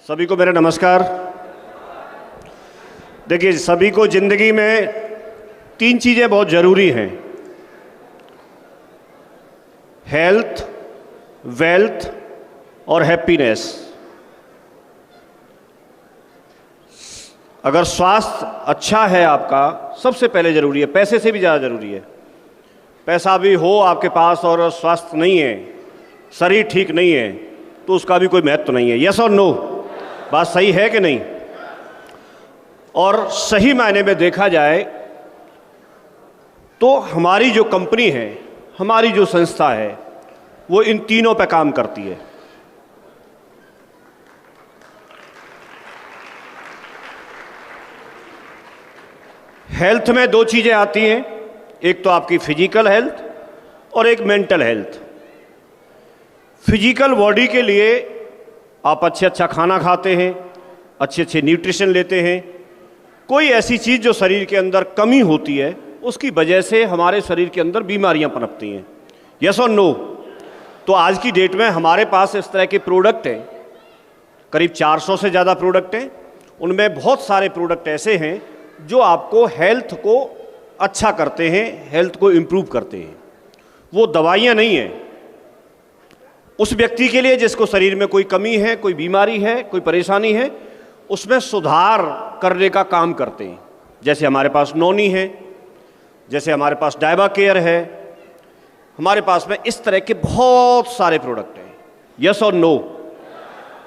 सभी को मेरा नमस्कार। देखिए, सभी को ज़िंदगी में तीन चीज़ें बहुत ज़रूरी हैं: हेल्थ, वेल्थ और हैप्पीनेस। अगर स्वास्थ्य अच्छा है आपका, सबसे पहले ज़रूरी है, पैसे से भी ज़्यादा ज़रूरी है। पैसा भी हो आपके पास और स्वास्थ्य नहीं है, शरीर ठीक नहीं है, तो उसका भी कोई महत्व नहीं है। यस और नो? बात सही है कि नहीं? और सही मायने में देखा जाए तो हमारी जो कंपनी है, हमारी जो संस्था है, वो इन तीनों पे काम करती है। हेल्थ में दो चीज़ें आती हैं, एक तो आपकी फिजिकल हेल्थ और एक मेंटल हेल्थ। फिजिकल बॉडी के लिए आप अच्छा खाना खाते हैं, अच्छे न्यूट्रिशन लेते हैं। कोई ऐसी चीज़ जो शरीर के अंदर कमी होती है, उसकी वजह से हमारे शरीर के अंदर बीमारियां पनपती हैं। यस और नो? तो आज की डेट में हमारे पास इस तरह के प्रोडक्ट हैं, करीब 400 से ज़्यादा प्रोडक्ट हैं। उनमें बहुत सारे प्रोडक्ट ऐसे हैं जो आपको हेल्थ को अच्छा करते हैं, हेल्थ को इम्प्रूव करते हैं। वो दवाइयाँ नहीं हैं। उस व्यक्ति के लिए जिसको शरीर में कोई कमी है, कोई बीमारी है, कोई परेशानी है, उसमें सुधार करने का काम करते हैं। जैसे हमारे पास नोनी है, जैसे हमारे पास डायबा केयर है, हमारे पास में इस तरह के बहुत सारे प्रोडक्ट हैं। यस और नो?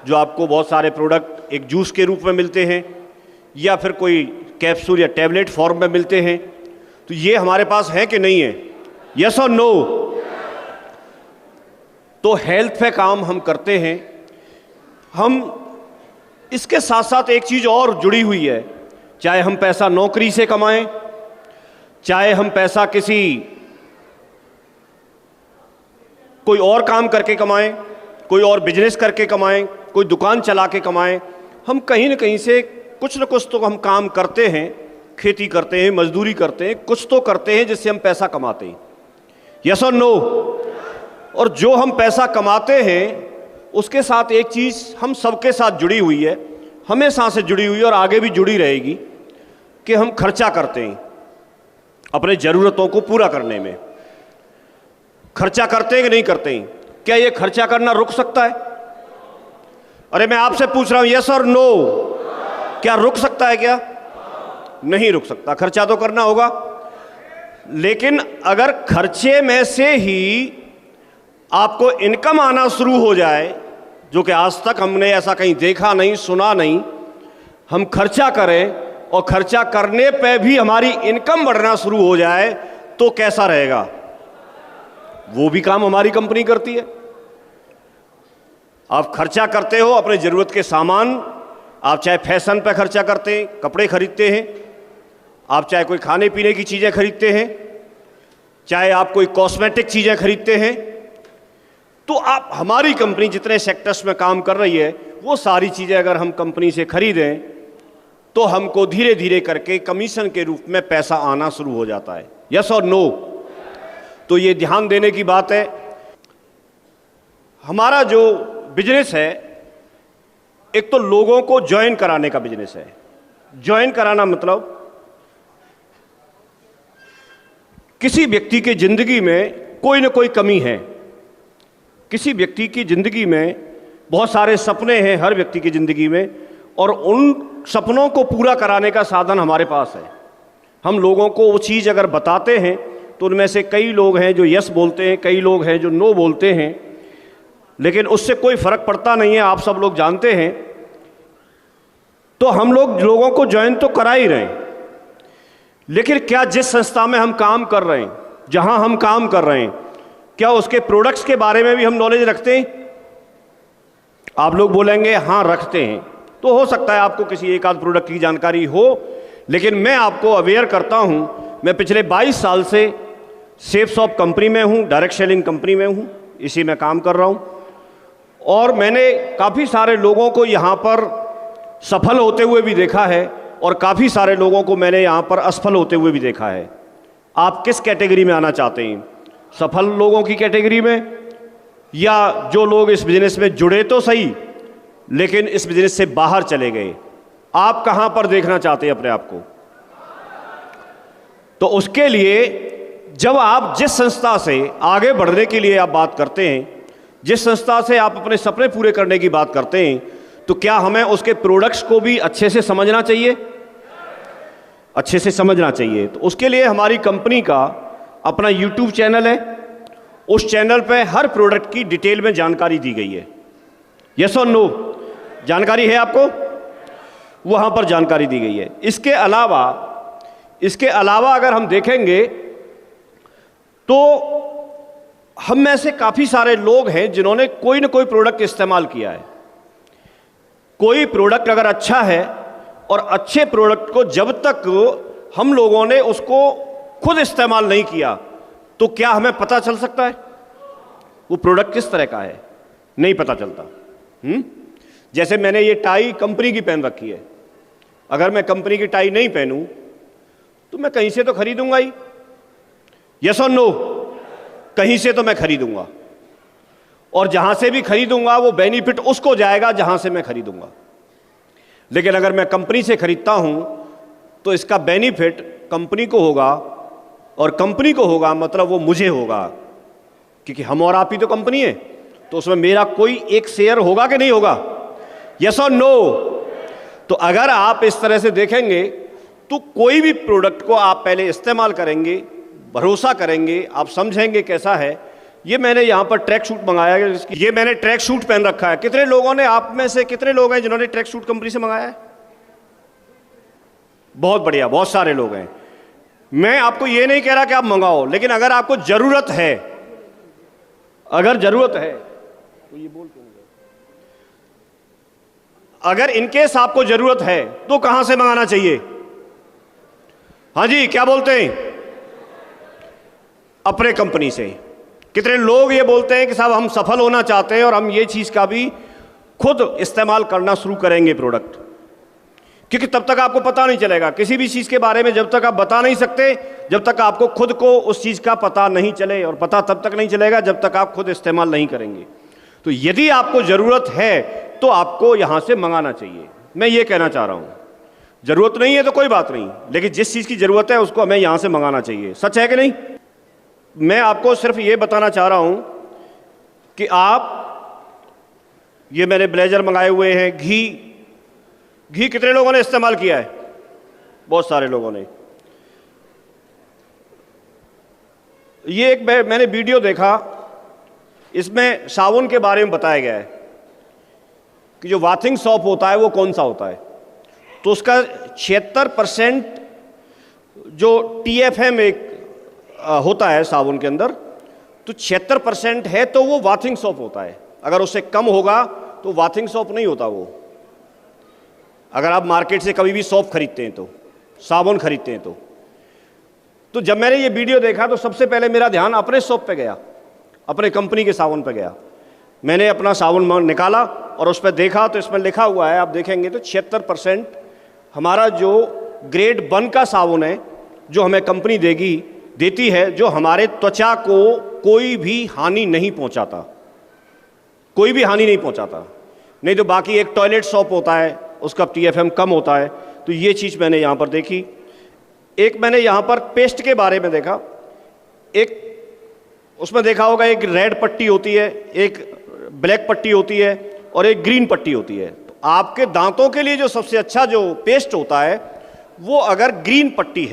जो आपको बहुत सारे प्रोडक्ट एक जूस के रूप में मिलते हैं या फिर कोई कैप्सूल या टैबलेट फॉर्म में मिलते हैं, तो ये हमारे पास है कि नहीं है? यस और नो? तो हेल्थ पे काम हम करते हैं। हम इसके साथ साथ एक चीज़ और जुड़ी हुई है, चाहे हम पैसा नौकरी से कमाएं, चाहे हम पैसा किसी कोई और काम करके कमाएं, कोई और बिजनेस करके कमाएं, कोई दुकान चला के कमाएं, हम कहीं ना कहीं से कुछ न कुछ तो हम काम करते हैं। खेती करते हैं, मजदूरी करते हैं, कुछ तो करते हैं जिससे हम पैसा कमाते हैं। यस और नो? और जो हम पैसा कमाते हैं, उसके साथ एक चीज़ हम सबके साथ जुड़ी हुई है, हमेशा से जुड़ी हुई है और आगे भी जुड़ी रहेगी, कि हम खर्चा करते हैं अपने ज़रूरतों को पूरा करने में। खर्चा करते हैं कि नहीं करते हैं? क्या ये खर्चा करना रुक सकता है? अरे मैं आपसे पूछ रहा हूं, यस और नो? क्या रुक सकता है? क्या नहीं रुक सकता। खर्चा तो करना होगा, लेकिन अगर खर्चे में से ही आपको इनकम आना शुरू हो जाए, जो कि आज तक हमने ऐसा कहीं देखा नहीं, सुना नहीं, हम खर्चा करें और खर्चा करने पे भी हमारी इनकम बढ़ना शुरू हो जाए, तो कैसा रहेगा? वो भी काम हमारी कंपनी करती है। आप खर्चा करते हो अपने ज़रूरत के सामान, आप चाहे फैशन पे खर्चा करते हैं, कपड़े खरीदते हैं, आप चाहे कोई खाने पीने की चीज़ें खरीदते हैं, चाहे आप कोई कॉस्मेटिक चीज़ें खरीदते हैं, तो आप हमारी कंपनी जितने सेक्टर्स में काम कर रही है, वो सारी चीज़ें अगर हम कंपनी से खरीदें तो हमको धीरे धीरे करके कमीशन के रूप में पैसा आना शुरू हो जाता है। यस और नो? तो ये ध्यान देने की बात है। हमारा जो बिजनेस है, एक तो लोगों को ज्वाइन कराने का बिजनेस है। ज्वाइन कराना मतलब किसी व्यक्ति की जिंदगी में कोई ना कोई कमी है। किसी व्यक्ति की ज़िंदगी में बहुत सारे सपने हैं, हर व्यक्ति की ज़िंदगी में, और उन सपनों को पूरा कराने का साधन हमारे पास है। हम लोगों को वो चीज़ अगर बताते हैं तो उनमें से कई लोग हैं जो यस बोलते हैं, कई लोग हैं जो नो बोलते हैं, लेकिन उससे कोई फ़र्क पड़ता नहीं है, आप सब लोग जानते हैं। तो हम लोगों को ज्वाइन तो करा ही रहे हैं, लेकिन क्या जिस संस्था में हम काम कर रहे हैं, जहां हम काम कर रहे हैं, क्या उसके प्रोडक्ट्स के बारे में भी हम नॉलेज रखते हैं? आप लोग बोलेंगे हाँ रखते हैं। तो हो सकता है आपको किसी एक आध प्रोडक्ट की जानकारी हो, लेकिन मैं आपको अवेयर करता हूं। मैं पिछले 22 साल से सेफ शॉप कंपनी में हूं, डायरेक्ट सेलिंग कंपनी में हूं, इसी में काम कर रहा हूं, और मैंने काफ़ी सारे लोगों को यहाँ पर सफल होते हुए भी देखा है और काफ़ी सारे लोगों को मैंने यहाँ पर असफल होते हुए भी देखा है। आप किस कैटेगरी में आना चाहते हैं? सफल लोगों की कैटेगरी में, या जो लोग इस बिजनेस में जुड़े तो सही लेकिन इस बिजनेस से बाहर चले गए। आप कहां पर देखना चाहते हैं अपने आप को? तो उसके लिए जब आप जिस संस्था से आगे बढ़ने के लिए आप बात करते हैं, जिस संस्था से आप अपने सपने पूरे करने की बात करते हैं, तो क्या हमें उसके प्रोडक्ट्स को भी अच्छे से समझना चाहिए? अच्छे से समझना चाहिए। तो उसके लिए हमारी कंपनी का अपना यूट्यूब चैनल है। उस चैनल पे हर प्रोडक्ट की डिटेल में जानकारी दी गई है। यस और नो? जानकारी है आपको? वहां पर जानकारी दी गई है। इसके अलावा अगर हम देखेंगे तो हम में से काफी सारे लोग हैं जिन्होंने कोई ना कोई प्रोडक्ट इस्तेमाल किया है। कोई प्रोडक्ट अगर अच्छा है और अच्छे प्रोडक्ट को जब तक हम लोगों ने उसको खुद इस्तेमाल नहीं किया तो क्या हमें पता चल सकता है वो प्रोडक्ट किस तरह का है? नहीं पता चलता। जैसे मैंने ये टाई कंपनी की पहन रखी है, अगर मैं कंपनी की टाई नहीं पहनूं तो मैं कहीं से तो खरीदूंगा ही। यस और नो? कहीं से तो मैं खरीदूंगा, और जहां से भी खरीदूंगा वो बेनिफिट उसको जाएगा जहां से मैं खरीदूंगा। लेकिन अगर मैं कंपनी से खरीदता हूं तो इसका बेनिफिट कंपनी को होगा, और कंपनी को होगा मतलब वो मुझे होगा, क्योंकि हम और आप ही तो कंपनी है। तो उसमें मेरा कोई एक शेयर होगा कि नहीं होगा? यस और नो? तो अगर आप इस तरह से देखेंगे तो कोई भी प्रोडक्ट को आप पहले इस्तेमाल करेंगे, भरोसा करेंगे, आप समझेंगे कैसा है। ये मैंने यहां पर ट्रैक सूट मंगाया है, ये मैंने ट्रैक सूट पहन रखा है। कितने लोगों ने, आप में से कितने लोग हैं जिन्होंने ट्रैक सूट कंपनी से मंगाया है? बहुत बढ़िया, बहुत सारे लोग हैं। मैं आपको ये नहीं कह रहा कि आप मंगाओ, लेकिन अगर आपको जरूरत है, अगर जरूरत है तो ये बोल क्यों नहीं? अगर इनकेस आपको जरूरत है तो कहां से मंगाना चाहिए? हाँ जी, क्या बोलते हैं? अपने कंपनी से। कितने लोग ये बोलते हैं कि साहब हम सफल होना चाहते हैं और हम ये चीज का भी खुद इस्तेमाल करना शुरू करेंगे प्रोडक्ट, क्योंकि तब तक आपको पता नहीं चलेगा किसी भी चीज के बारे में। जब तक आप बता नहीं सकते, जब तक आपको खुद को उस चीज का पता नहीं चले, और पता तब तक नहीं चलेगा जब तक आप खुद इस्तेमाल नहीं करेंगे। तो यदि आपको जरूरत है तो आपको यहां से मंगाना चाहिए। मैं ये कहना चाह रहा हूं, जरूरत नहीं है तो कोई बात नहीं, लेकिन जिस चीज की जरूरत है उसको हमें यहां से मंगाना चाहिए। सच है कि नहीं? मैं आपको सिर्फ ये बताना चाह रहा हूं कि आप, ये मैंने ब्लेजर मंगाए हुए हैं। घी कितने लोगों ने इस्तेमाल किया है? बहुत सारे लोगों ने। ये एक मैंने वीडियो देखा, इसमें साबुन के बारे में बताया गया है कि जो बाथिंग सॉप होता है वो कौन सा होता है। तो उसका 76% जो TFM एक होता है साबुन के अंदर, तो 76% है तो वो बाथिंग सॉप होता है। अगर उससे कम होगा तो बाथिंग सॉप नहीं होता वो। अगर आप मार्केट से कभी भी सॉप खरीदते हैं, तो साबुन खरीदते हैं, तो जब मैंने ये वीडियो देखा तो सबसे पहले मेरा ध्यान अपने सॉप पे गया, अपने कंपनी के साबुन पे गया। मैंने अपना साबुन निकाला और उस पर देखा तो इसमें लिखा हुआ है, आप देखेंगे तो 76% हमारा जो ग्रेड 1 का साबुन है जो हमें कंपनी देती है, जो हमारे त्वचा को कोई भी हानि नहीं पहुंचाता, कोई भी हानि नहीं पहुंचाता। नहीं तो बाकी एक टॉयलेट सॉप होता है उसका TFM कम होता है। तो ये चीज़ मैंने यहाँ पर देखी। एक मैंने यहाँ पर पेस्ट के बारे में देखा, एक उसमें देखा होगा एक रेड पट्टी होती है, एक ब्लैक पट्टी होती है और एक ग्रीन पट्टी होती है। तो आपके दांतों के लिए जो सबसे अच्छा जो पेस्ट होता है वो अगर ग्रीन पट्टी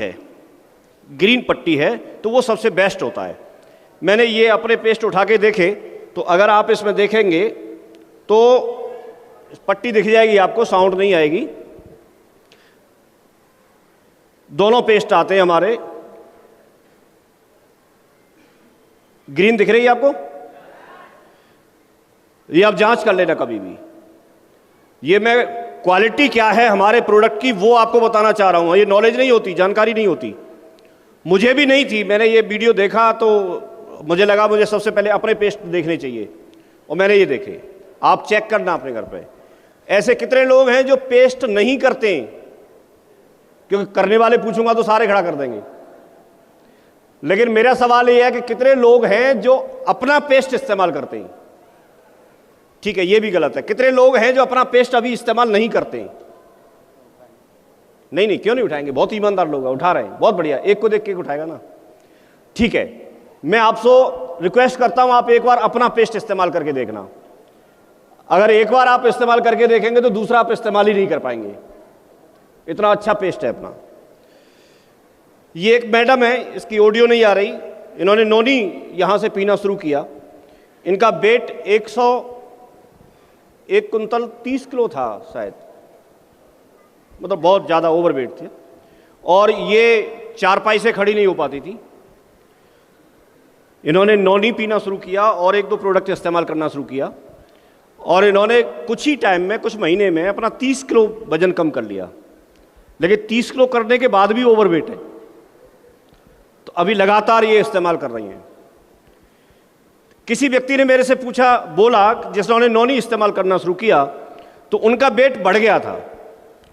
है तो वो सबसे बेस्ट होता है। मैंने ये अपने पेस्ट उठा के देखे तो अगर आप इसमें देखेंगे तो पट्टी दिख जाएगी आपको, साउंड नहीं आएगी। दोनों पेस्ट आते हैं हमारे। ग्रीन दिख रही है आपको? ये आप जांच कर लेना कभी भी। ये मैं क्वालिटी क्या है हमारे प्रोडक्ट की वो आपको बताना चाह रहा हूं। ये नॉलेज नहीं होती, जानकारी नहीं होती, मुझे भी नहीं थी। मैंने ये वीडियो देखा तो मुझे लगा मुझे सबसे पहले अपने पेस्ट देखने चाहिए और मैंने ये देखे। आप चेक करना अपने घर पे। ऐसे कितने लोग हैं जो पेस्ट नहीं करते हैं? क्योंकि करने वाले पूछूंगा तो सारे खड़ा कर देंगे। लेकिन मेरा सवाल यह है कि कितने लोग हैं जो अपना पेस्ट इस्तेमाल करते हैं? ठीक है, ये भी गलत है। कितने लोग हैं जो अपना पेस्ट अभी इस्तेमाल नहीं करते? नहीं नहीं, क्यों नहीं उठाएंगे? बहुत ईमानदार लोग हैं, उठा रहे हैं, बहुत बढ़िया। एक को देख के उठाएगा ना, ठीक है। मैं आपसे रिक्वेस्ट करता हूं, आप एक बार अपना पेस्ट इस्तेमाल करके देखना। अगर एक बार आप इस्तेमाल करके देखेंगे तो दूसरा आप इस्तेमाल ही नहीं कर पाएंगे, इतना अच्छा पेस्ट है अपना। ये एक मैडम है, इसकी ऑडियो नहीं आ रही, इन्होंने नोनी यहां से पीना शुरू किया। इनका वेट 1 कुंतल 30 किलो था शायद, मतलब बहुत ज़्यादा ओवर वेट थे, और ये चारपाई से खड़ी नहीं हो पाती थी। इन्होंने नोनी पीना शुरू किया और 1-2 प्रोडक्ट इस्तेमाल करना शुरू किया, और इन्होंने कुछ ही टाइम में, कुछ महीने में अपना 30 किलो वजन कम कर लिया। लेकिन 30 किलो करने के बाद भी ओवर वेट है, तो अभी लगातार ये इस्तेमाल कर रही हैं। किसी व्यक्ति ने मेरे से पूछा, बोला, जिन्होंने नोनी इस्तेमाल करना शुरू किया तो उनका वेट बढ़ गया था।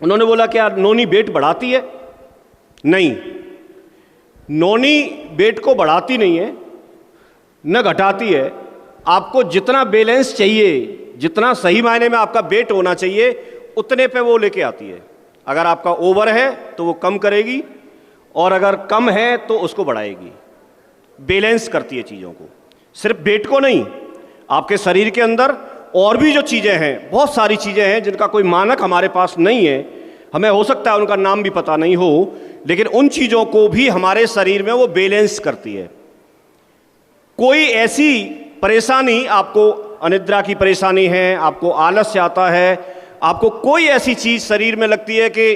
उन्होंने बोला, क्या नोनी वेट बढ़ाती है? नहीं, नोनी वेट को बढ़ाती नहीं है, न घटाती है। आपको जितना बैलेंस चाहिए, जितना सही मायने में आपका वेट होना चाहिए, उतने पे वो लेके आती है। अगर आपका ओवर है तो वो कम करेगी, और अगर कम है तो उसको बढ़ाएगी। बैलेंस करती है चीज़ों को, सिर्फ वेट को नहीं। आपके शरीर के अंदर और भी जो चीज़ें हैं, बहुत सारी चीज़ें हैं जिनका कोई मानक हमारे पास नहीं है, हमें हो सकता है उनका नाम भी पता नहीं हो, लेकिन उन चीज़ों को भी हमारे शरीर में वो बैलेंस करती है। कोई ऐसी परेशानी, आपको अनिद्रा की परेशानी है, आपको आलस्य आता है, आपको कोई ऐसी चीज़ शरीर में लगती है कि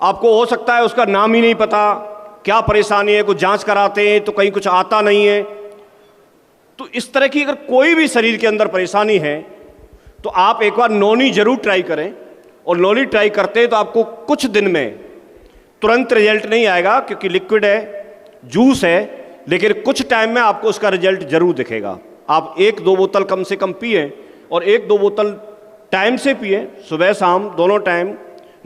आपको हो सकता है उसका नाम ही नहीं पता, क्या परेशानी है, कुछ जांच कराते हैं तो कहीं कुछ आता नहीं है, तो इस तरह की अगर कोई भी शरीर के अंदर परेशानी है तो आप एक बार नोनी जरूर ट्राई करें। और नोनी ट्राई करते हैं तो आपको कुछ दिन में, तुरंत रिजल्ट नहीं आएगा क्योंकि लिक्विड है, जूस है, लेकिन कुछ टाइम में आपको उसका रिजल्ट जरूर दिखेगा। आप 1-2 बोतल कम से कम पिए, और 1-2 बोतल टाइम से पिए, सुबह शाम दोनों टाइम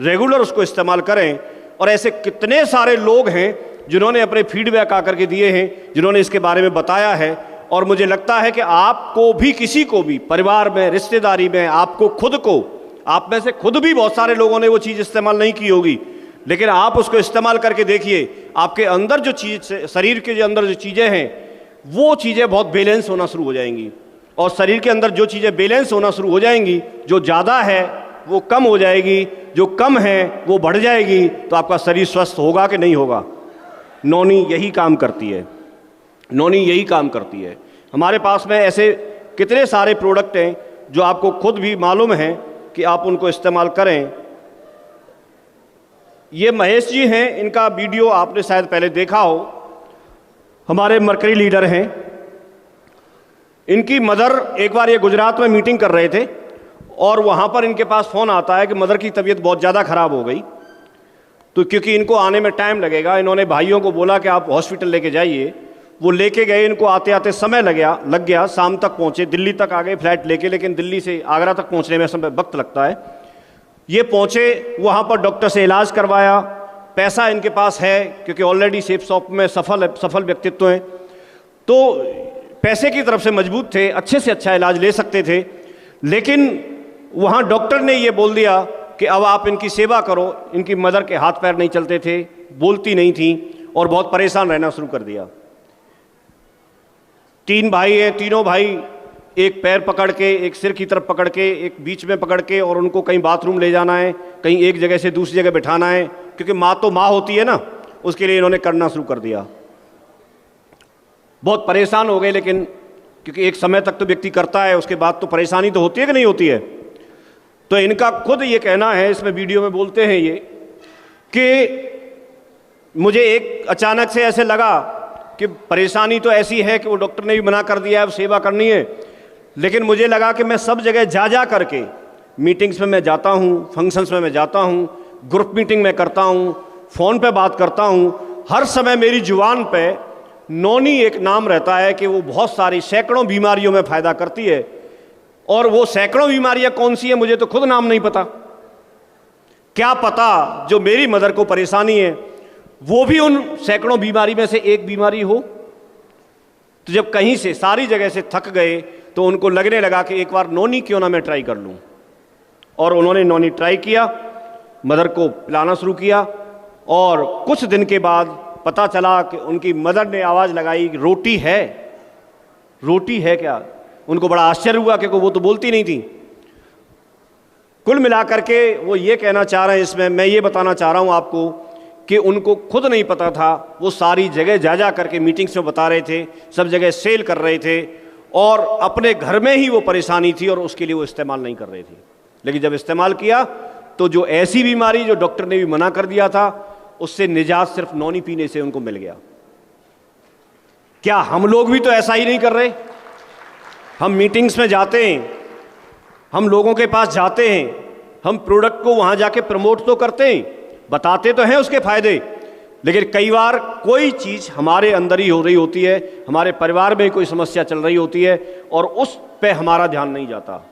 रेगुलर उसको इस्तेमाल करें। और ऐसे कितने सारे लोग हैं जिन्होंने अपने फीडबैक आकर के दिए हैं, जिन्होंने इसके बारे में बताया है। और मुझे लगता है कि आपको भी, किसी को भी, परिवार में, रिश्तेदारी में, आपको खुद को, आप में से खुद भी बहुत सारे लोगों ने वो चीज़ इस्तेमाल नहीं की होगी, लेकिन आप उसको इस्तेमाल करके देखिए, आपके अंदर जो चीज़, शरीर के अंदर जो चीज़ें हैं, वो चीज़ें बहुत बैलेंस होना शुरू हो जाएंगी। और शरीर के अंदर जो चीज़ें बैलेंस होना शुरू हो जाएंगी, जो ज़्यादा है वो कम हो जाएगी, जो कम है वो बढ़ जाएगी, तो आपका शरीर स्वस्थ होगा कि नहीं होगा? नोनी यही काम करती है, नोनी यही काम करती है। हमारे पास में ऐसे कितने सारे प्रोडक्ट हैं जो आपको खुद भी मालूम है कि आप उनको इस्तेमाल करें। ये महेश जी हैं, इनका वीडियो आपने शायद पहले देखा हो, हमारे मरकरी लीडर हैं। इनकी मदर, एक बार ये गुजरात में मीटिंग कर रहे थे और वहाँ पर इनके पास फ़ोन आता है कि मदर की तबीयत बहुत ज़्यादा ख़राब हो गई, तो क्योंकि इनको आने में टाइम लगेगा, इन्होंने भाइयों को बोला कि आप हॉस्पिटल लेके जाइए। वो लेके गए, इनको आते आते समय लग गया, शाम तक पहुँचे, दिल्ली तक आ गए फ्लाइट लेके, लेकिन दिल्ली से आगरा तक पहुँचने में समय वक्त लगता है। ये पहुँचे, वहाँ पर डॉक्टर से इलाज करवाया, पैसा इनके पास है क्योंकि ऑलरेडी सेफ शॉप में सफल व्यक्तित्व हैं, तो पैसे की तरफ से मजबूत थे, अच्छे से अच्छा इलाज ले सकते थे। लेकिन वहाँ डॉक्टर ने ये बोल दिया कि अब आप इनकी सेवा करो। इनकी मदर के हाथ पैर नहीं चलते थे, बोलती नहीं थी, और बहुत परेशान रहना शुरू कर दिया। 3 भाई हैं, तीनों भाई एक पैर पकड़ के, एक सिर की तरफ पकड़ के, एक बीच में पकड़ के, और उनको कहीं बाथरूम ले जाना है, कहीं एक जगह से दूसरी जगह बिठाना है, क्योंकि माँ तो माँ होती है ना, उसके लिए इन्होंने करना शुरू कर दिया। बहुत परेशान हो गए, लेकिन क्योंकि एक समय तक तो व्यक्ति करता है, उसके बाद तो परेशानी तो होती है कि नहीं होती है। तो इनका खुद ये कहना है, इसमें वीडियो में बोलते हैं ये, कि मुझे एक अचानक से ऐसे लगा कि परेशानी तो ऐसी है कि वो डॉक्टर ने भी मना कर दिया है, सेवा करनी है, लेकिन मुझे लगा कि मैं सब जगह जा करके, मीटिंग्स में मैं जाता हूँ, फंक्शंस में मैं जाता हूँ, ग्रुप मीटिंग में करता हूँ, फ़ोन पे बात करता हूँ, हर समय मेरी जुबान पे नोनी एक नाम रहता है कि वो बहुत सारी सैकड़ों बीमारियों में फ़ायदा करती है। और वो सैकड़ों बीमारियां कौन सी है मुझे तो खुद नाम नहीं पता। क्या पता जो मेरी मदर को परेशानी है वो भी उन सैकड़ों बीमारी में से एक बीमारी हो। तो जब कहीं से, सारी जगह से थक गए, तो उनको लगने लगा कि एक बार नोनी क्यों ना मैं ट्राई कर लूँ, और उन्होंने नोनी ट्राई किया, मदर को पिलाना शुरू किया, और कुछ दिन के बाद पता चला कि उनकी मदर ने आवाज़ लगाई कि रोटी है, रोटी है क्या। उनको बड़ा आश्चर्य हुआ क्योंकि वो तो बोलती नहीं थी। कुल मिलाकर के वो ये कहना चाह रहे हैं, इसमें मैं ये बताना चाह रहा हूँ आपको कि उनको खुद नहीं पता था, वो सारी जगह जा करके मीटिंग्स में बता रहे थे, सब जगह सेल कर रहे थे, और अपने घर में ही वो परेशानी थी और उसके लिए वो इस्तेमाल नहीं कर रहे थे। लेकिन जब इस्तेमाल किया तो जो ऐसी बीमारी जो डॉक्टर ने भी मना कर दिया था, उससे निजात सिर्फ नौनी पीने से उनको मिल गया। क्या हम लोग भी तो ऐसा ही नहीं कर रहे? हम मीटिंग्स में जाते हैं, हम लोगों के पास जाते हैं, हम प्रोडक्ट को वहां जाके प्रमोट तो करते हैं, बताते तो हैं उसके फायदे, लेकिन कई बार कोई चीज़ हमारे अंदर ही हो रही होती है, हमारे परिवार में कोई समस्या चल रही होती है और उस पे हमारा ध्यान नहीं जाता।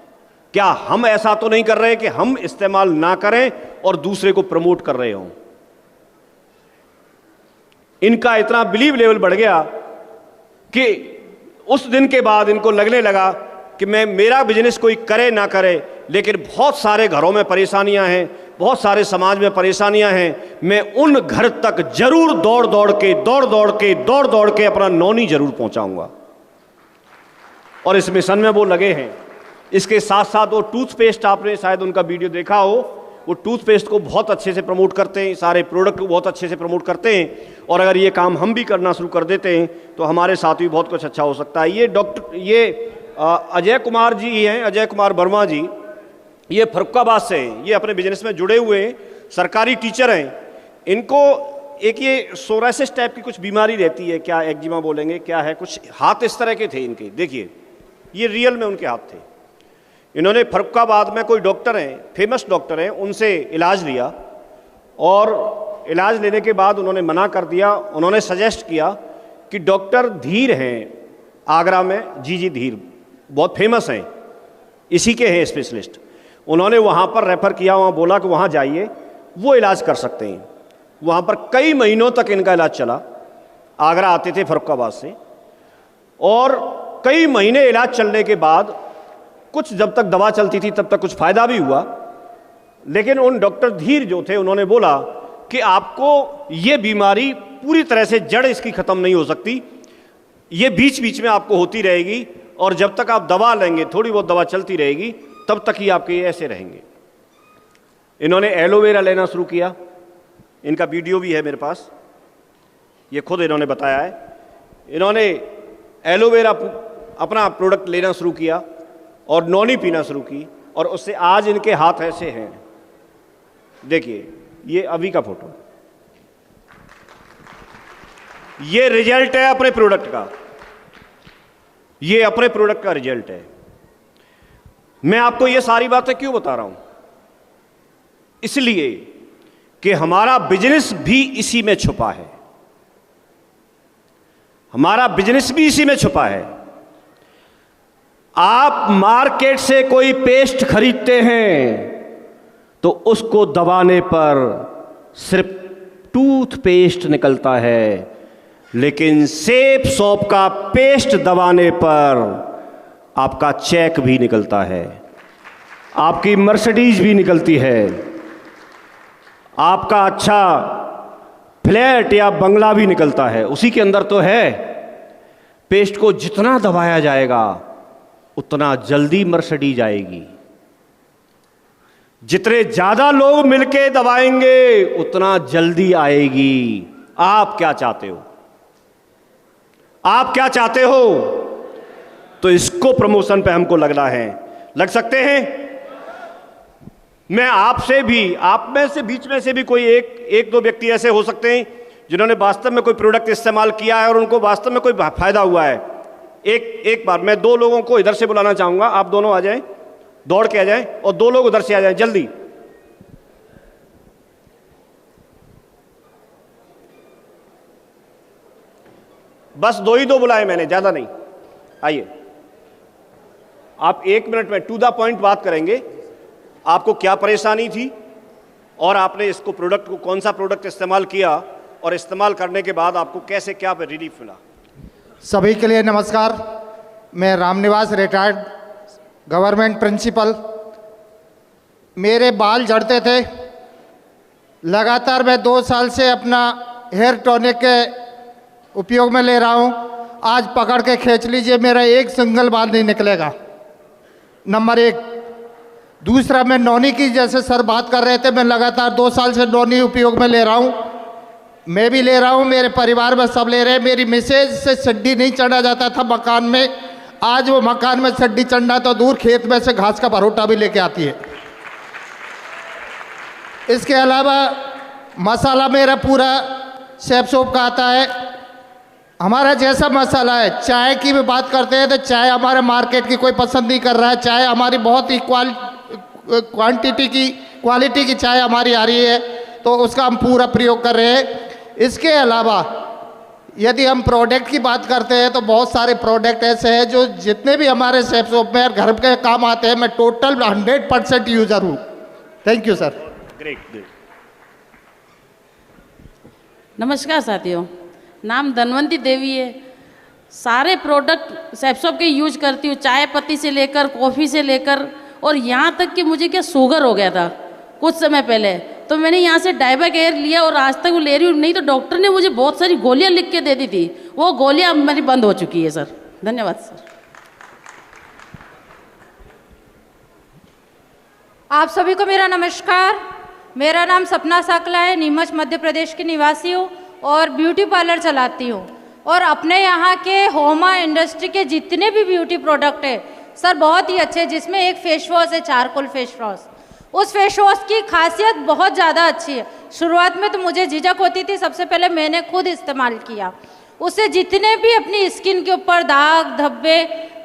क्या हम ऐसा तो नहीं कर रहे कि हम इस्तेमाल ना करें और दूसरे को प्रमोट कर रहे हों? इनका इतना बिलीव लेवल बढ़ गया कि उस दिन के बाद इनको लगने लगा कि मैं, मेरा बिजनेस कोई करे ना करे, लेकिन बहुत सारे घरों में परेशानियां हैं, बहुत सारे समाज में परेशानियां हैं, मैं उन घर तक जरूर दौड़ दौड़ के अपना नौनी जरूर पहुंचाऊंगा। और इस मिशन में वो लगे हैं। इसके साथ साथ वो टूथपेस्ट, आपने शायद उनका वीडियो देखा हो, वो टूथपेस्ट को बहुत अच्छे से प्रमोट करते हैं, सारे प्रोडक्ट को बहुत अच्छे से प्रमोट करते हैं। और अगर ये काम हम भी करना शुरू कर देते हैं तो हमारे साथ भी बहुत कुछ अच्छा हो सकता है। ये अजय कुमार जी हैं, अजय कुमार वर्मा जी, ये फर्रुखाबाद से हैं, ये अपने बिजनेस में जुड़े हुए हैं, सरकारी टीचर हैं। इनको एक ये सोरासिस टाइप की कुछ बीमारी रहती है, क्या एक्जिमा बोलेंगे, क्या है, कुछ हाथ इस तरह के थे इनके, देखिए ये रियल में उनके हाथ थे। इन्होंने फर्रुखाबाद में कोई डॉक्टर हैं, फेमस डॉक्टर हैं, उनसे इलाज लिया और इलाज लेने के बाद उन्होंने मना कर दिया। उन्होंने सजेस्ट किया कि डॉक्टर धीर हैं आगरा में, जी धीर बहुत फेमस हैं, इसी के हैं स्पेशलिस्ट। उन्होंने वहाँ पर रेफ़र किया, वहाँ बोला कि वहाँ जाइए, वो इलाज कर सकते हैं। वहाँ पर कई महीनों तक इनका इलाज चला। आगरा आते थे फर्रुखाबाद से, और कई महीने इलाज चलने के बाद कुछ जब तक दवा चलती थी तब तक कुछ फ़ायदा भी हुआ। लेकिन उन डॉक्टर धीर जो थे, उन्होंने बोला कि आपको ये बीमारी पूरी तरह से जड़ इसकी ख़त्म नहीं हो सकती, ये बीच बीच में आपको होती रहेगी, और जब तक आप दवा लेंगे, थोड़ी बहुत दवा चलती रहेगी, तब तक ही आपके ऐसे रहेंगे। इन्होंने एलोवेरा लेना शुरू किया, इनका वीडियो भी है मेरे पास, ये खुद इन्होंने बताया है। इन्होंने एलोवेरा अपना प्रोडक्ट लेना शुरू किया और नौनी पीना शुरू की, और उससे आज इनके हाथ ऐसे हैं। देखिए ये अभी का फोटो, ये रिजल्ट है अपने प्रोडक्ट का, ये अपने प्रोडक्ट का रिजल्ट है। मैं आपको ये सारी बातें क्यों बता रहा हूं? इसलिए कि हमारा बिजनेस भी इसी में छुपा है, हमारा बिजनेस भी इसी में छुपा है। आप मार्केट से कोई पेस्ट खरीदते हैं तो उसको दबाने पर सिर्फ टूथपेस्ट निकलता है, लेकिन सेप सॉप का पेस्ट दबाने पर आपका चेक भी निकलता है, आपकी मर्सिडीज भी निकलती है, आपका अच्छा फ्लैट या बंगला भी निकलता है, उसी के अंदर तो है। पेस्ट को जितना दबाया जाएगा उतना जल्दी मर्सिडीज आएगी, जितने ज्यादा लोग मिलके दबाएंगे उतना जल्दी आएगी। आप क्या चाहते हो? आप क्या चाहते हो? तो इसको प्रमोशन पे हमको लगना है, लग सकते हैं। मैं आपसे भी, आप में से बीच में से भी कोई एक दो व्यक्ति ऐसे हो सकते हैं जिन्होंने वास्तव में कोई प्रोडक्ट इस्तेमाल किया है और उनको वास्तव में कोई फायदा हुआ है। एक बार मैं 2 लोगों को इधर से बुलाना चाहूंगा, आप दोनों आ जाएं, दौड़ के आ जाएं, और 2 लोग उधर से आ जाएं जल्दी। बस 2 ही बुलाए मैंने, ज्यादा नहीं। आइए, आप 1 मिनट में टू द पॉइंट बात करेंगे। आपको क्या परेशानी थी और आपने इसको प्रोडक्ट को, कौन सा प्रोडक्ट इस्तेमाल किया, और इस्तेमाल करने के बाद आपको कैसे क्या रिलीफ मिला। सभी के लिए नमस्कार। मैं रामनिवास रिटायर्ड गवर्नमेंट प्रिंसिपल। मेरे बाल झड़ते थे, लगातार मैं 2 साल से अपना हेयर टॉनिक के उपयोग में ले रहा हूँ। आज पकड़ के खींच लीजिए, मेरा एक सिंगल बाल नहीं निकलेगा, नंबर 1। दूसरा, मैं नौनी की, जैसे सर बात कर रहे थे, मैं लगातार 2 साल से नौनी उपयोग में ले रहा हूँ। मैं भी ले रहा हूँ, मेरे परिवार में सब ले रहे हैं। मेरी मिसेज से चड्डी नहीं चढ़ा जाता था मकान में, आज वो मकान में चड्डी चढ़ना तो दूर, खेत में से घास का भरोटा भी लेके आती है। इसके अलावा मसाला मेरा पूरा सेफ सोप का आता है। हमारा जैसा मसाला है, चाय की भी बात करते हैं तो चाय हमारे मार्केट की कोई पसंद नहीं कर रहा है। चाय हमारी बहुत ही क्वालिटी की चाय हमारी आ रही है, तो उसका हम पूरा प्रयोग कर रहे हैं। इसके अलावा यदि हम प्रोडक्ट की बात करते हैं तो बहुत सारे प्रोडक्ट ऐसे हैं जो जितने भी हमारे सेफ सोप में घर के काम आते हैं, मैं टोटल 100% यूज़र हूँ। Thank you sir. ग्रेट। नमस्कार साथियों, नाम धनवंती देवी है। सारे प्रोडक्ट सेफसॉप के यूज करती हूँ, चाय पत्ती से लेकर कॉफ़ी से लेकर, और यहाँ तक कि मुझे क्या शुगर हो गया था कुछ समय पहले, तो मैंने यहाँ से डाइबा केयर लिया और आज तक वो ले रही हूँ। नहीं तो डॉक्टर ने मुझे बहुत सारी गोलियाँ लिख के दे दी थी, वो गोलियाँ अब मेरी बंद हो चुकी है सर। धन्यवाद सर। आप सभी को मेरा नमस्कार। मेरा नाम सपना साकला है, नीमच मध्य प्रदेश की निवासी हूँ और ब्यूटी पार्लर चलाती हूँ। और अपने यहाँ के होमा इंडस्ट्री के जितने भी ब्यूटी प्रोडक्ट है सर बहुत ही अच्छे, जिसमें एक फेस वॉश है, चारकोल फेस वॉश। उस फेस वॉश की खासियत बहुत ज़्यादा अच्छी है। शुरुआत में तो मुझे झिझक होती थी, सबसे पहले मैंने खुद इस्तेमाल किया। उससे जितने भी अपनी स्किन के ऊपर दाग धब्बे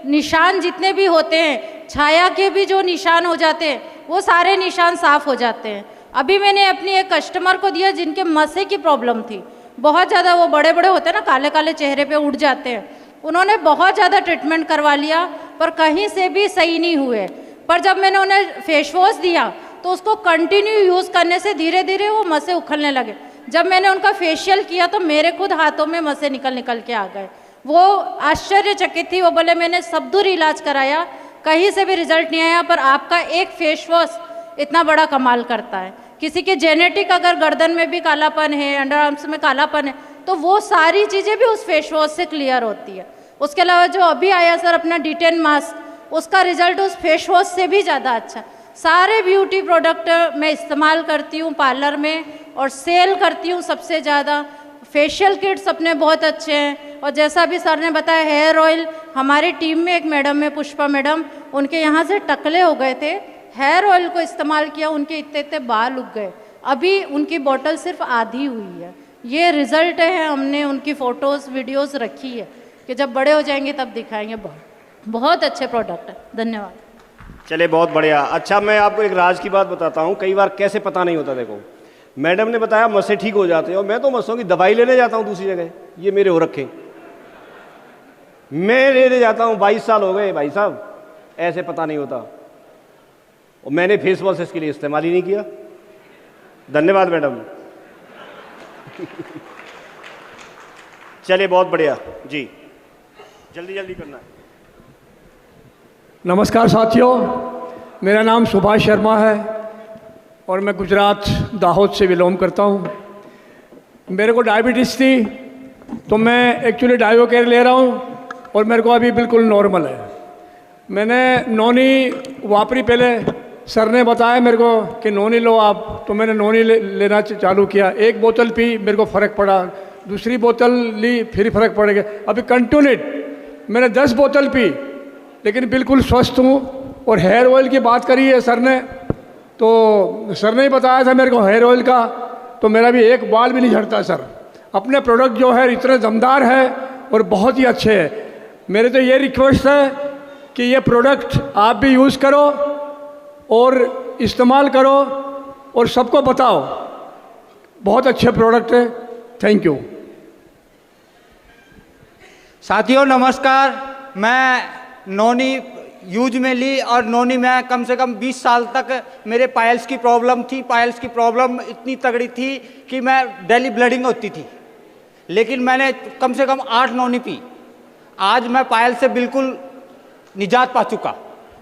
निशान जितने भी होते हैं, छाया के भी जो निशान हो जाते हैं, वो सारे निशान साफ हो जाते हैं। अभी मैंने अपनी एक कस्टमर को दिया जिनके मस्से की प्रॉब्लम थी बहुत ज़्यादा, वो बड़े बड़े होते हैं ना, काले काले चेहरे पे उड़ जाते हैं। उन्होंने बहुत ज़्यादा ट्रीटमेंट करवा लिया पर कहीं से भी सही नहीं हुए। पर जब मैंने उन्हें फेस वॉश दिया तो उसको कंटिन्यू यूज़ करने से धीरे धीरे वो मस्से उखलने लगे। जब मैंने उनका फेशियल किया तो मेरे खुद हाथों में मस्से निकल के आ गए। वो आश्चर्यचकित थी, वो बोले मैंने सब दूर इलाज कराया, कहीं से भी रिजल्ट नहीं आया, पर आपका एक फेस वॉश इतना बड़ा कमाल करता है। किसी के जेनेटिक अगर गर्दन में भी कालापन है, अंडर आर्म्स में कालापन है, तो वो सारी चीज़ें भी उस फेस वॉश से क्लियर होती है। उसके अलावा जो अभी आया सर अपना D10 मास्क, उसका रिजल्ट उस फेस वॉश से भी ज़्यादा अच्छा। सारे ब्यूटी प्रोडक्ट मैं इस्तेमाल करती हूँ पार्लर में और सेल करती हूँ सबसे ज़्यादा। फेशियल किट्स अपने बहुत अच्छे हैं। और जैसा भी सर ने बताया, हेयर ऑयल, हमारी टीम में एक मैडम है पुष्पा मैडम, उनके यहाँ से टकले हो गए थे, हेयर ऑयल को इस्तेमाल किया, उनके इतने इतने बाल उग गए। अभी उनकी बोतल सिर्फ आधी हुई है। ये रिजल्ट है, हमने उनकी फ़ोटोज़ वीडियोज़ रखी है कि जब बड़े हो जाएंगे तब दिखाएंगे। बहुत अच्छे प्रोडक्ट है। धन्यवाद। चले, बहुत बढ़िया। अच्छा, मैं आपको एक राज की बात बताता हूँ, कई बार कैसे पता नहीं होता। देखो, मैडम ने बताया मस्से ठीक हो जाते हैं और मैं तो मस्सों की दवाई लेने जाता हूँ दूसरी जगह। ये मेरे हो रखे, मैं लेने जाता हूँ, 22 साल हो गए भाई साहब, ऐसे पता नहीं होता। और मैंने फेस वॉश इसके लिए इस्तेमाल ही नहीं किया। धन्यवाद मैडम। चलिए, बहुत बढ़िया जी, जल्दी जल्दी करना है। नमस्कार साथियों, मेरा नाम सुभाष शर्मा है और मैं गुजरात दाहोद से बिलोंग करता हूँ। मेरे को डायबिटीज़ थी तो मैं एक्चुअली डाइबा केयर ले रहा हूँ और मेरे को अभी बिल्कुल नॉर्मल है। मैंने नोनी वापरी, पहले सर ने बताया मेरे को कि नोनी लो आप, तो मैंने नोनी लेना चालू किया। एक बोतल पी, मेरे को फ़र्क पड़ा, दूसरी बोतल ली, फिर फ़र्क पड़ गया। अभी कंटिन्यूट मैंने 10 बोतल पी, लेकिन बिल्कुल स्वस्थ हूँ। और हेयर ऑयल की बात करी है सर ने, तो सर ने ही बताया था मेरे को हेयर ऑयल का, तो मेरा भी एक बाल भी नहीं झड़ता सर। अपने प्रोडक्ट जो है इतने दमदार है और बहुत ही अच्छे हैं। मेरे तो ये रिक्वेस्ट है कि ये प्रोडक्ट आप भी यूज़ करो और इस्तेमाल करो और सबको बताओ, बहुत अच्छे प्रोडक्ट है। Thank you. साथियों नमस्कार, मैं नोनी यूज में ली और नोनी में कम से कम 20 साल तक मेरे पायल्स की प्रॉब्लम थी। पायल्स की प्रॉब्लम इतनी तगड़ी थी कि मैं डेली ब्लीडिंग होती थी, लेकिन मैंने कम से कम 8 नोनी पी। आज मैं पायल से बिल्कुल निजात पा चुका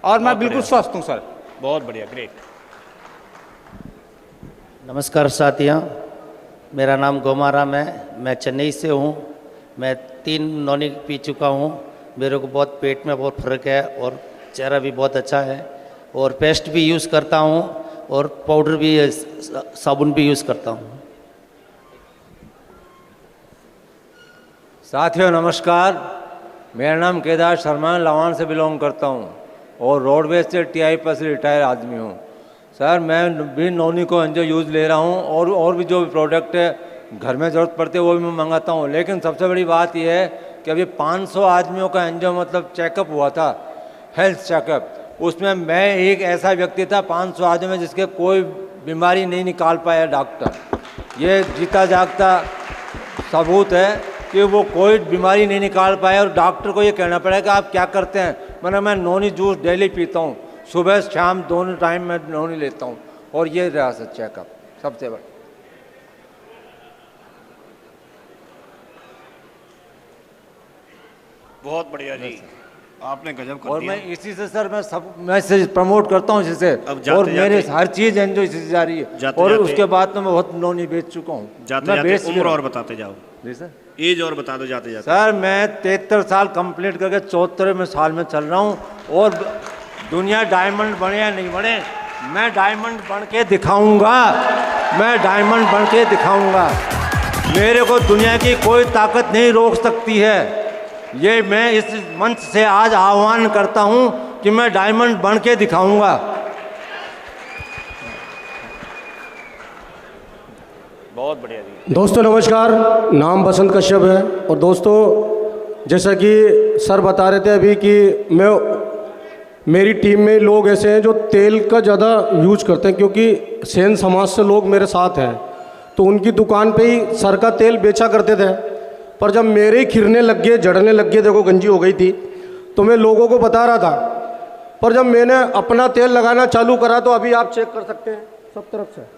और मैं बिल्कुल स्वस्थ हूँ सर। बहुत बढ़िया, ग्रेट। नमस्कार साथियों, मेरा नाम गोमाराम है, मैं चेन्नई से हूँ। मैं 3 नौनी पी चुका हूँ। मेरे को बहुत पेट में बहुत फर्क है और चेहरा भी बहुत अच्छा है, और पेस्ट भी यूज़ करता हूँ और पाउडर भी, साबुन भी यूज़ करता हूँ। साथियों नमस्कार, मेरा नाम केदार शर्मा, लवान से बिलोंग करता हूँ और रोडवेज से TI पर से रिटायर आदमी हूँ। सर मैं भी नौनी को एंजो यूज़ ले रहा हूँ और भी जो भी प्रोडक्ट है घर में ज़रूरत पड़ती है वो भी मैं मंगाता हूँ। लेकिन सबसे बड़ी बात यह है कि अभी 500 आदमियों का एंजो मतलब चेकअप हुआ था, हेल्थ चेकअप। उसमें मैं एक ऐसा व्यक्ति था 500 आदमी में जिसके कोई बीमारी नहीं निकाल पाया डॉक्टर। ये जीता जागता सबूत है कि वो कोई बीमारी नहीं निकाल पाया और डॉक्टर को ये कहना पड़ेगा कि आप क्या करते हैं। मैं नौनी जूस डेली पीता हूँ, सुबह शाम दोनों टाइम में नौनी लेता हूँ और ये रहा सर चेकअप सबसे बड़ा। बहुत बढ़िया जी, आपने गजब कर और दिया। मैं इसी से सर मैं इसे प्रमोट करता हूँ इसी से, और मेरे हर चीज़ एंजॉय इसी से जा रही है। और उसके बाद तो मैं बहुत नौनी बेच चुका हूँ। जाते उम्र और बताते जाओ जी सर, एज और बता दो जाते जाते। सर मैं 73 साल कंप्लीट करके 74वें साल में चल रहा हूँ और दुनिया डायमंड बने या नहीं बने, मैं डायमंड बन के दिखाऊंगा, मैं डायमंड बन के दिखाऊंगा। मेरे को दुनिया की कोई ताकत नहीं रोक सकती है। ये मैं इस मंच से आज आह्वान करता हूँ कि मैं डायमंड बन के दिखाऊंगा। बहुत बढ़िया जी। दोस्तों नमस्कार, नाम बसंत कश्यप है। और दोस्तों जैसा कि सर बता रहे थे अभी कि मेरी टीम में लोग ऐसे हैं जो तेल का ज़्यादा यूज करते हैं, क्योंकि सेन समाज से लोग मेरे साथ हैं, तो उनकी दुकान पे ही सर का तेल बेचा करते थे। पर जब मेरे ही खिरने लग गए, जड़ने लग गए, देखो गंजी हो गई थी, तो मैं लोगों को बता रहा था। पर जब मैंने अपना तेल लगाना चालू करा तो अभी आप चेक कर सकते हैं सब तरफ से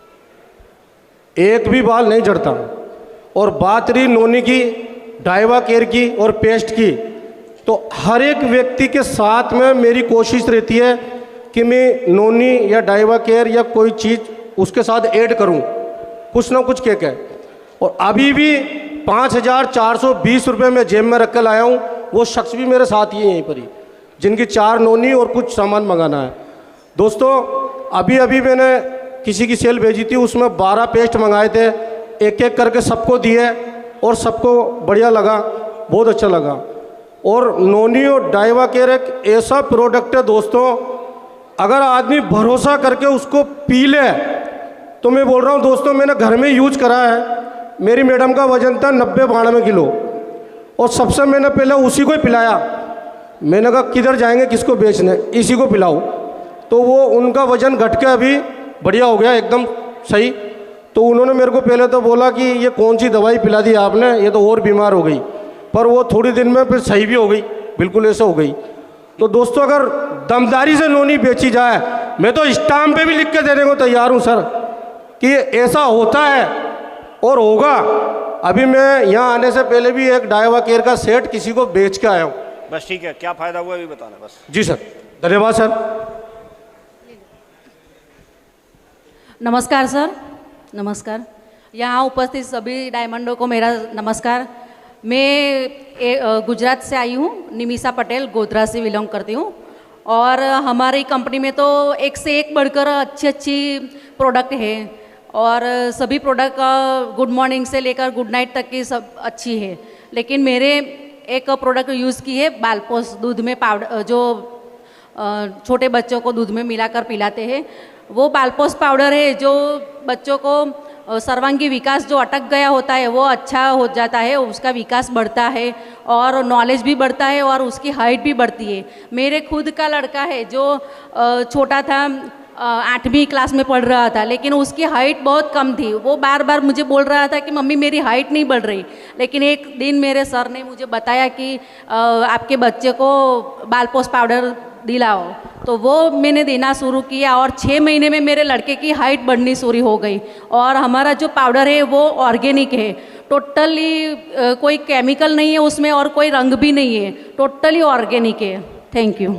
एक भी बाल नहीं झड़ता। और बात रही नोनी की, डाइवा केयर की और पेस्ट की, तो हर एक व्यक्ति के साथ में मेरी कोशिश रहती है कि मैं नोनी या डाइवा केयर या कोई चीज़ उसके साथ ऐड करूं, कुछ ना कुछ के। और अभी भी 5,420 रुपये में जेब में रख कर लाया हूँ। वो शख्स भी मेरे साथ ही है यहीं पर ही, जिनकी 4 नोनी और कुछ सामान मंगाना है। दोस्तों अभी मैंने किसी की सेल भेजी थी, उसमें 12 पेस्ट मंगाए थे, एक एक करके सबको दिए और सबको बढ़िया लगा, बहुत अच्छा लगा। और नोनी और डाइवा केयर एक ऐसा प्रोडक्ट है दोस्तों, अगर आदमी भरोसा करके उसको पी ले, तो मैं बोल रहा हूँ दोस्तों, मैंने घर में यूज करा है। मेरी मैडम का वजन था 90-92 किलो और सबसे मैंने पहले उसी को ही पिलाया। मैंने कहा किधर जाएंगे, किसको बेचने, इसी को पिलाओ। तो वो उनका वजन घट के अभी बढ़िया हो गया, एकदम सही। तो उन्होंने मेरे को पहले तो बोला कि ये कौन सी दवाई पिला दी आपने, ये तो और बीमार हो गई। पर वो थोड़ी दिन में फिर सही भी हो गई, बिल्कुल ऐसे हो गई। तो दोस्तों अगर दमदारी से नोनी बेची जाए, मैं तो स्टाम्प पे भी लिख के देने को तैयार हूँ सर कि ऐसा होता है और होगा। अभी मैं यहाँ आने से पहले भी एक डाइवा केयर का सेट किसी को बेच के आया हूँ। बस ठीक है, क्या फ़ायदा हुआ अभी बताना बस। जी सर, धन्यवाद सर। नमस्कार सर, नमस्कार। यहाँ उपस्थित सभी डायमंडों को मेरा नमस्कार। मैं गुजरात से आई हूँ, निमिषा पटेल, गोधरा से बिलोंग करती हूँ। और हमारी कंपनी में तो एक से एक बढ़कर अच्छी प्रोडक्ट है और सभी प्रोडक्ट गुड मॉर्निंग से लेकर गुड नाइट तक की सब अच्छी है। लेकिन मेरे एक प्रोडक्ट यूज़ की है बालपोस, दूध में पाउडर, जो छोटे बच्चों को दूध में मिलाकर पिलाते हैं, वो बालपोस पाउडर है जो बच्चों को सर्वांगी विकास जो अटक गया होता है वो अच्छा हो जाता है, उसका विकास बढ़ता है और नॉलेज भी बढ़ता है और उसकी हाइट भी बढ़ती है। मेरे खुद का लड़का है जो छोटा था, 8वीं क्लास में पढ़ रहा था, लेकिन उसकी हाइट बहुत कम थी। वो बार बार मुझे बोल रहा था कि मम्मी मेरी हाइट नहीं बढ़ रही। लेकिन एक दिन मेरे सर ने मुझे बताया कि आपके बच्चे को बालपोस पाउडर दिलाओ, तो वो मैंने देना शुरू किया और 6 महीने में मेरे लड़के की हाइट बढ़नी शुरू हो गई। और हमारा जो पाउडर है वो ऑर्गेनिक है, टोटली कोई केमिकल नहीं है उसमें और कोई रंग भी नहीं है, टोटली ऑर्गेनिक है। Thank you.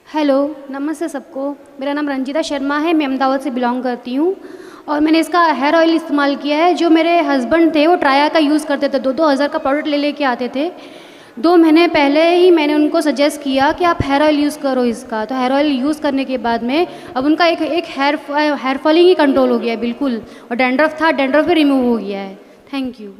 हेलो, नमस्ते सबको। मेरा नाम रंजिता शर्मा है, मैं अहमदाबाद से बिलोंग करती हूँ और मैंने इसका हेयर ऑयल इस्तेमाल किया है। जो मेरे हस्बैंड थे वो ट्राया का यूज़ करते थे, 2-2 हज़ार का प्रोडक्ट ले लेके आते थे। 2 महीने पहले ही मैंने उनको सजेस्ट किया कि आप हेयर ऑयल यूज़ करो इसका। तो हेयर ऑयल यूज़ करने के बाद में अब उनका एक हेयर फॉलिंग ही कंट्रोल हो गया है बिल्कुल, और डैंड्रफ था, डैंड्रफ भी रिमूव हो गया है। Thank you.